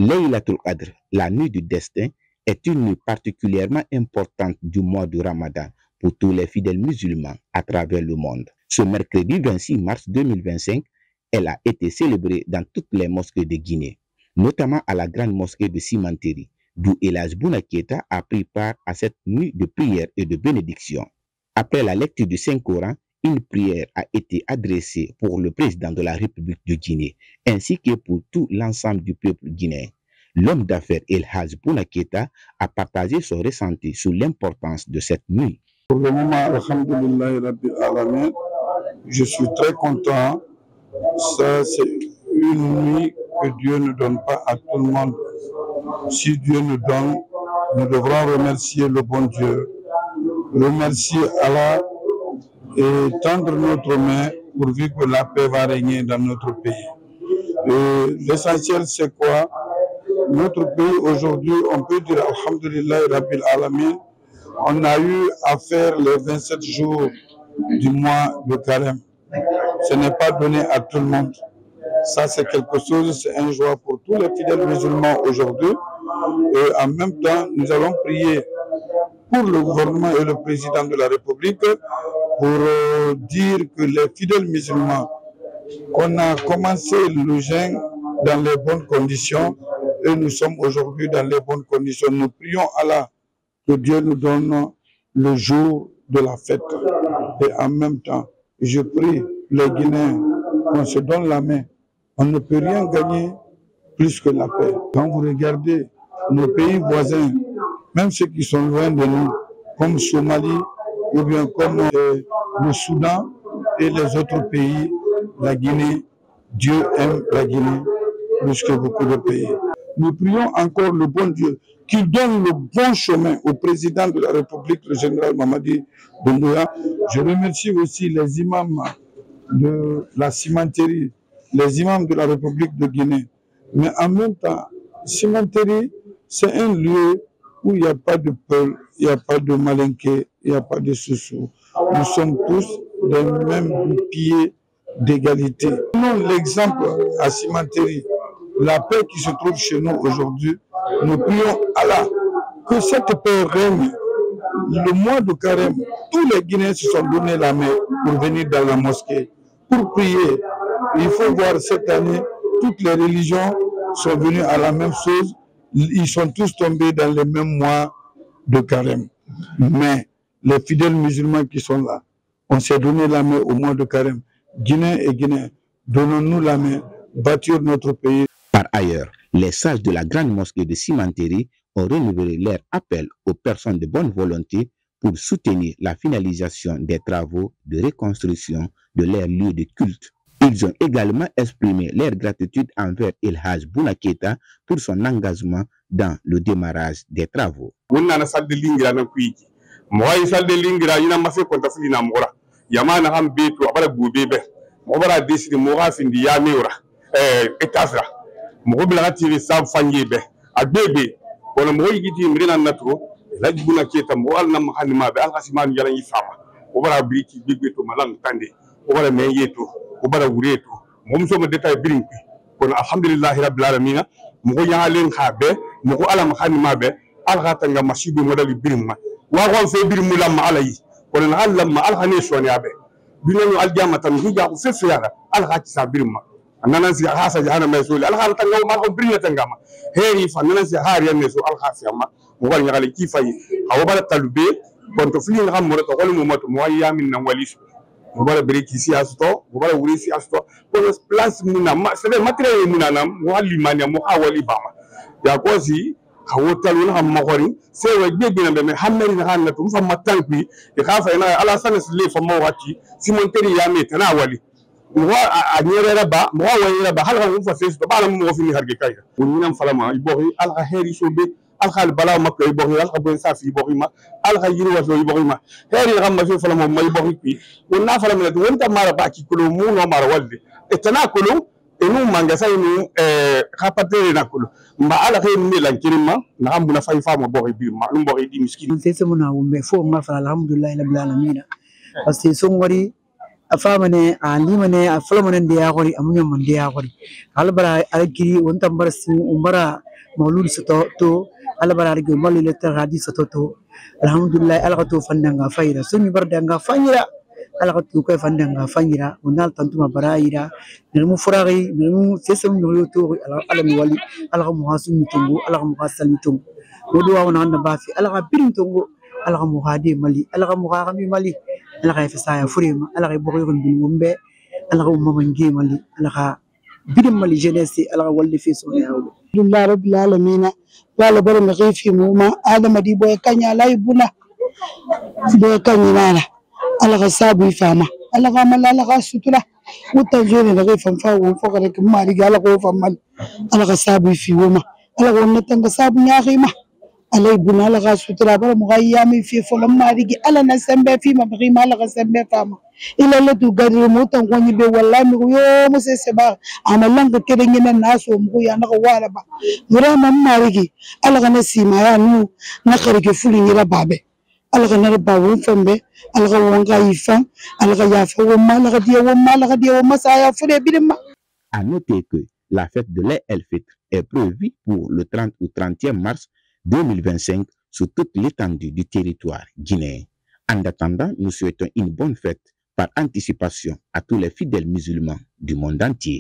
Laylatul Qadr, la nuit du destin, est une nuit particulièrement importante du mois du Ramadan pour tous les fidèles musulmans à travers le monde. Ce mercredi 26 mars 2025, elle a été célébrée dans toutes les mosquées de Guinée, notamment à la grande mosquée de Simanteri, d'où El Hadj Bouna Keita a pris part à cette nuit de prière et de bénédiction. Après la lecture du Saint-Coran, une prière a été adressée pour le président de la République de Guinée, ainsi que pour tout l'ensemble du peuple guinéen. L'homme d'affaires El Hadj Bouna Keita a partagé son ressenti sur l'importance de cette nuit. Pour le moment, alhamdoulillahi rabbil alamin, je suis très content. Ça, c'est une nuit que Dieu ne donne pas à tout le monde. Si Dieu nous donne, nous devrons remercier le bon Dieu, remercier Allah et tendre notre main pourvu que la paix va régner dans notre pays. L'essentiel, c'est quoi? Notre pays aujourd'hui, on peut dire alhamdoulillahi rabbil alamin, on a eu à faire les 27 jours du mois de carême. Ce n'est pas donné à tout le monde. Ça, c'est quelque chose, c'est un joie pour tous les fidèles musulmans aujourd'hui. Et en même temps, nous allons prier pour le gouvernement et le président de la République pour dire que les fidèles musulmans, qu'on a commencé le jeûne dans les bonnes conditions et nous sommes aujourd'hui dans les bonnes conditions. Nous prions Allah que Dieu nous donne le jour de la fête. Et en même temps, je prie les Guinéens qu'on se donne la main. On ne peut rien gagner plus que la paix. Quand vous regardez nos pays voisins, même ceux qui sont loin de nous, comme Somalie ou bien comme le Soudan et les autres pays, la Guinée, Dieu aime la Guinée plus que beaucoup de pays. Nous prions encore le bon Dieu qu'il donne le bon chemin au président de la République, le général Mamadi Doumbouya. Je remercie aussi les imams de la Simanteri, les imams de la République de Guinée. Mais en même temps, Simanteri, c'est un lieu où il n'y a pas de peur, il n'y a pas de malinqué, il n'y a pas de sous-sous. Nous sommes tous des mêmes pieds d'égalité. Prenons l'exemple à Simanteri, la paix qui se trouve chez nous aujourd'hui. Nous prions Allah que cette paix règne. Le mois de carême, tous les Guinéens se sont donné la main pour venir dans la mosquée, pour prier. Il faut voir cette année, toutes les religions sont venues à la même chose. Ils sont tous tombés dans le même mois de carême. Mais les fidèles musulmans qui sont là, on s'est donné la main au mois de carême. Guinéens et Guinéens, donnons-nous la main, bâtir notre pays. Par ailleurs, les sages de la grande mosquée de Simanteri ont renouvelé leur appel aux personnes de bonne volonté pour soutenir la finalisation des travaux de reconstruction de leur lieu de culte. Ils ont également exprimé leur gratitude envers El Hadj Bouna Keita pour son engagement dans le démarrage des travaux. Ubara wureto mumso mo deta birinki kono alhamdulillahi rabbil alamin mo yaalen khabe mo ala mahani mabe alghata nga masibu modali birimma wa gon fe birimu lamma alayi kono na lamma alghani soni abe binanu aljamatan huja ko fe fiara alghati sa birimma anana si hasa jahana masuli alghata nga ma ko birinata ngama heri fa nana si hariyan so alghasi amma mo wal ngali kifay awbara talbe konto fili ngam mo to wal mo moto mo yamin nan walis mobala bereki si asto mobala wuri si asto pour place muna c'est matériel muna nam wali mania mo hawali bama ya kosi hawotalu na hamagori c'est wa bebe na be hameri na hanna to mfa matanki e khafa ina ala sanas le fa mawati Simanteri ya meta na wali mo anyere ba mo wayere ba halga mo fa fesu ba mo fi ni harge kayra woni falama ibori alga heri sobe alkhal bala makko ibori alga ben safi ibori ma alga yiri wato ibori ma heri gamma fi falama may ibori pi wonna falama to wonta mara ba ki kolo mu no mara walde e tana kolo e nu manga say nu khapate na kolo mba ala kay ni lan kirima na am na fay fama bori bi ma nu bori di miskin c'est mon awumbe fo ma fa alhamdulillah rabbil alamin parce que son wari afamane alimane aflamane dia gori amunyo mandia gori albara algiri wontambar sin umbara maulud to albara algiri mali letter hadis to alhamdulillah alqatu fandanga fayra sumi bardanga fayra alqatu ko fandanga fayra unal tantuma baraira nimu furagi nimu sesum no to alami wali alqamu hasun tungu alqamu hasal tungu wodo wa wana bafi alqa birin tungu alqamu hadi mali alqamu qami mali alqa fisaya furima alqa bogoygon bin wumbe alqa mamangi mali alqa birin mali jeunesse alqa walli fi sunna alhamdulillah rabbil alamin wala bar ma khifi mu ma adama di boy kanya lay buna boy kanya alqa sabu fama alqa mal alqa sutura mutajiri na khifam fa won fokare kum mari gala ko famal alqa sabu fi woma alqa wonnatanga sabu nya khima alay buna alqa sutura bar mu gayami fi folam mari gi ala na sembe fi ma khima alqa sembe fama ila la tu gadri mu tan ko nyibe wallahi yo mu se seba amalan ka kede ngina naso mu ya na ko wala ba mura mam mari gi alqa na sima ya nu na kharike fuli ngira babe alqa na ba won fambe alqa won ga yifa alqa ya fa won ma alqa dia won ma sa ya fure bidima. À noter que la fête de l'El-Fitr est prévue pour le 30 ou 30e mars 2025 sur toute l'étendue du territoire guinéen. En attendant, nous souhaitons une bonne fête par anticipation à tous les fidèles musulmans du monde entier.